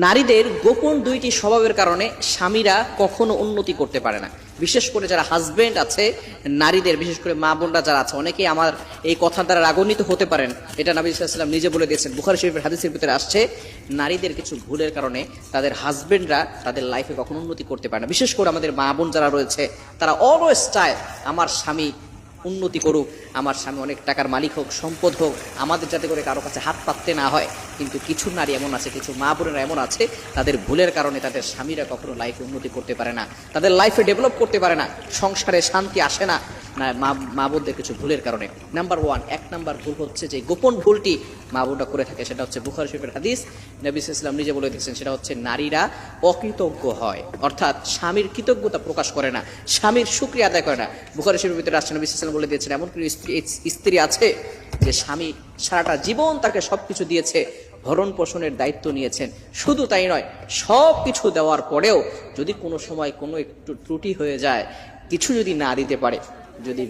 নারীদের গোপন দুইটি স্বভাবের কারণে স্বামীরা কখনো উন্নতি করতে পারে না। বিশেষ করে যারা হাজবেন্ড আছে, নারীদের বিশেষ করে মা বোনরা যারা আছে, অনেকেই আমার এই কথার দ্বারা রাগান্বিত হতে পারেন। এটা নবী সাল্লাল্লাহু আলাইহি ওয়াসাল্লাম নিজে বলে দিয়েছেন, বুখারী শরীফের হাদিসের ভিতরে আসছে, নারীদের কিছু ভুলের কারণে তাদের হাজবেন্ডরা তাদের লাইফে কখনো উন্নতি করতে পারে না। বিশেষ করে আমাদের মা বোন যারা রয়েছে, তারা অলওয়েজ চায় আমার স্বামী উন্নতি করুক, আমার স্বামী অনেক টাকার মালিক হোক, সম্পদ হোক, আমাদের যাতে করে কারো কাছে হাত পাততে না হয়। কিন্তু কিছু নারী এমন আছে, কিছু মা বোনেরা এমন আছে, তাদের ভুলের কারণে তাদের স্বামীরা কখনো লাইফে উন্নতি করতে পারে না, তাদের লাইফে ডেভেলপ করতে পারে না, সংসারে শান্তি আসে না, মা বোনদের কিছু ভুলের কারণে। নাম্বার ওয়ান, এক নাম্বার ভুল হচ্ছে যে গোপন ভুলটি মা বোনরা করে থাকে, সেটা হচ্ছে বুখারী শরীফের হাদিস, নবী সাল্লাল্লাহু আলাইহি ওয়াসাল্লাম নিজে বলে দিয়েছেন, সেটা হচ্ছে নারীরা অকৃতজ্ঞ হয়, অর্থাৎ স্বামীর কৃতজ্ঞতা প্রকাশ করে না, স্বামীর শুকরিয়া আদায় করে না। বুখারী শরীফের ভিতরে আসছে, নবী সাল্লাল্লাহু আলাইহি ওয়াসাল্লাম বলে দিয়েছেন, এমন কোনো স্ত্রী আছে যে স্বামী সারাটা জীবন তাকে সবকিছু দিয়েছে, ভরণ পোষণের দায়িত্ব নিয়েছেন, শুধু তাই নয়, সব কিছু দেওয়ার পরেও যদি কোনো সময় কোনো একটু ত্রুটি হয়ে যায়, কিছু যদি না দিতে পারে, যদি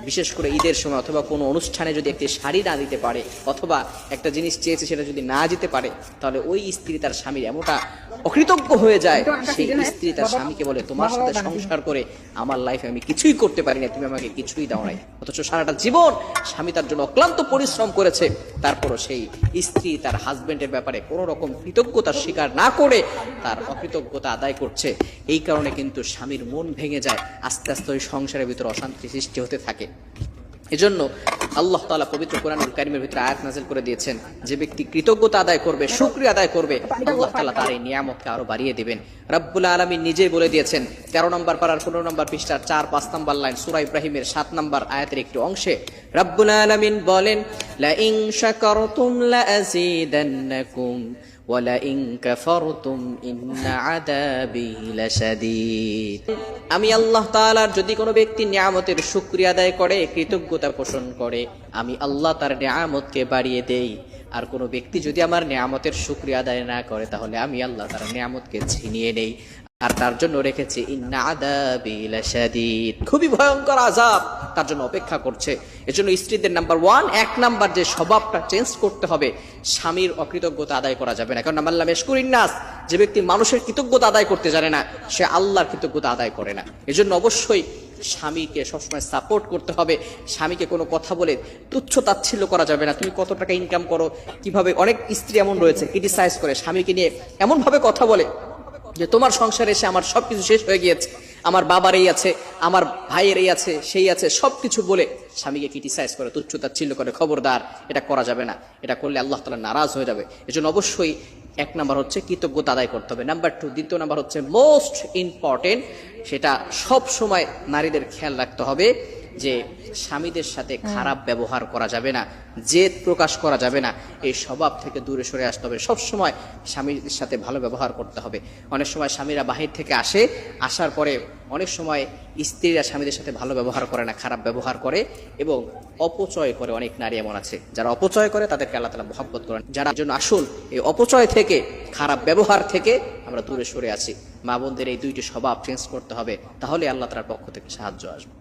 বিশেষ করে ঈদের সময় অথবা কোনো অনুষ্ঠানে যদি একটি শাড়ি না দিতে পারে, অথবা একটা জিনিস চেয়েছে সেটা যদি না দিতে পারে, তাহলে ওই স্ত্রী তার স্বামীর এমনটা অকৃতজ্ঞ হয়ে যায়, সেই স্ত্রী তার স্বামীকে বলে, তোমার সাথে সংসার করে আমার লাইফে আমি কিছুই করতে পারি না, তুমি আমাকে কিছুই দাও নাই। অথচ সারাটা জীবন স্বামী তার জন্য অক্লান্ত পরিশ্রম করেছে, তারপরও সেই স্ত্রী তার হাজবেন্ডের ব্যাপারে কোনো রকম কৃতজ্ঞতার স্বীকার না করে তার অকৃতজ্ঞতা আদায় করছে। এই কারণে কিন্তু স্বামীর মন ভেঙে যায়, আস্তে আস্তে ওই সংসারের ভিতরে অশান্তি সৃষ্টি হতে থাকে। এজন্য আল্লাহ তাআলা পবিত্র কোরআনুল কারীমের ভিতরে আয়াত নাযিল করে দিয়েছেন, যে ব্যক্তি কৃতজ্ঞতা আদায় করবে, শুকরিয়া আদায় করবে, আল্লাহ তাআলা তার এই নিয়ামতকে আরো বাড়িয়ে দিবেন। রব্বুল আলামিন নিজেই বলে দিয়েছেন 13 নম্বর পারার 15 নম্বর পৃষ্ঠার 4-5 নম্বর লাইন সূরা ইব্রাহিমের 7 নম্বর আয়াতের একটি অংশে রব্বুল আলামিন বলেন, লা ইন শাকারতুম লা আযীদান্নাকুম ওয়া লা ইন কাফারতুম ইন্না আযাবি লাশাদীদ। আমি আল্লাহ তাআলার যদি কোনো ব্যক্তি নিয়ামতের শুকরিয়া আদায় করে, কৃতজ্ঞতা পোষণ করে, আমি আল্লাহ তার নিয়ামতকে বাড়িয়ে দেই। আর কোনো ব্যক্তি যদি আমার নিয়ামতের শুকরিয়া আদায় না করে, তাহলে আমি আল্লাহ তার নিয়ামতকে ছিনিয়ে নেই। আর তার জন্য রেখেছি ইন্না আযাবি লাশাদীদ, খুবই ভয়ঙ্কর আযাব তার জন্য অপেক্ষা করছে। এজন্য স্ত্রীদের নাম্বার ওয়ান, এক নাম্বার যে স্বভাবটা চেঞ্জ করতে হবে, স্বামীর অকৃতজ্ঞতা আদায় করা যাবে না। কারণ আল্লাহ মেশকুরিন নাস, যে ব্যক্তি মানুষের কৃতজ্ঞতা আদায় করতে জানে না, সে আল্লাহর কৃতজ্ঞতা আদায় করে না। এজন্য অবশ্যই স্বামীকে সবসময় সাপোর্ট করতে হবে। স্বামীকে কোনো কথা বলে তুচ্ছ তাচ্ছিল্য করা যাবে না। তুমি কত টাকা ইনকাম করো, কিভাবে, অনেক স্ত্রী এমন রয়েছে ক্রিটিসাইজ করে স্বামীকে নিয়ে, এমন ভাবে কথা বলে যে তোমার সংসারে এসে আমার সবকিছু শেষ হয়ে গিয়েছে, আমার বাবার এই আছে, আমার ভাইয়ের এই আছে, সেই আছে, সবকিছু বলে স্বামীকে ক্রিটিসাইজ করে, তুচ্ছ তাচ্ছিল্য করে। খবরদার, এটা করা যাবে না। এটা করলে আল্লাহ তাআলা নারাজ হয়ে যাবে। এজন্য অবশ্যই এক নাম্বার হচ্ছে কৃতজ্ঞতা আদায় করতে হবে। নাম্বার টু, দ্বিতীয় নাম্বার হচ্ছে মোস্ট ইম্পর্টেন্ট, সেটা সব সময় নারীদের খেয়াল রাখতে হবে যে স্বামীদের সাথে খারাপ ব্যবহার করা যাবে না, জেদ প্রকাশ করা যাবে না, এই স্বভাব থেকে দূরে সরে আসতে হবে। সব সময় স্বামীদের সাথে ভালো ব্যবহার করতে হবে। অনেক সময় স্বামীরা বাহির থেকে আসার পরে অনেক সময় স্ত্রীরা স্বামীদের সাথে ভালো ব্যবহার করে না, খারাপ ব্যবহার করে এবং অপচয় করে। অনেক নারী এমন আছে যারা অপচয় করে, তাদেরকে আল্লাহ তাআলা মহব্বত করেন। যারা জন্য আসল এই অপচয় থেকে, খারাপ ব্যবহার থেকে আমরা দূরে সরে আছি। মা বোনদের এই দুইটি স্বভাব চেঞ্জ করতে হবে, তাহলে আল্লাহ তাআলার পক্ষ থেকে সাহায্য আসবে।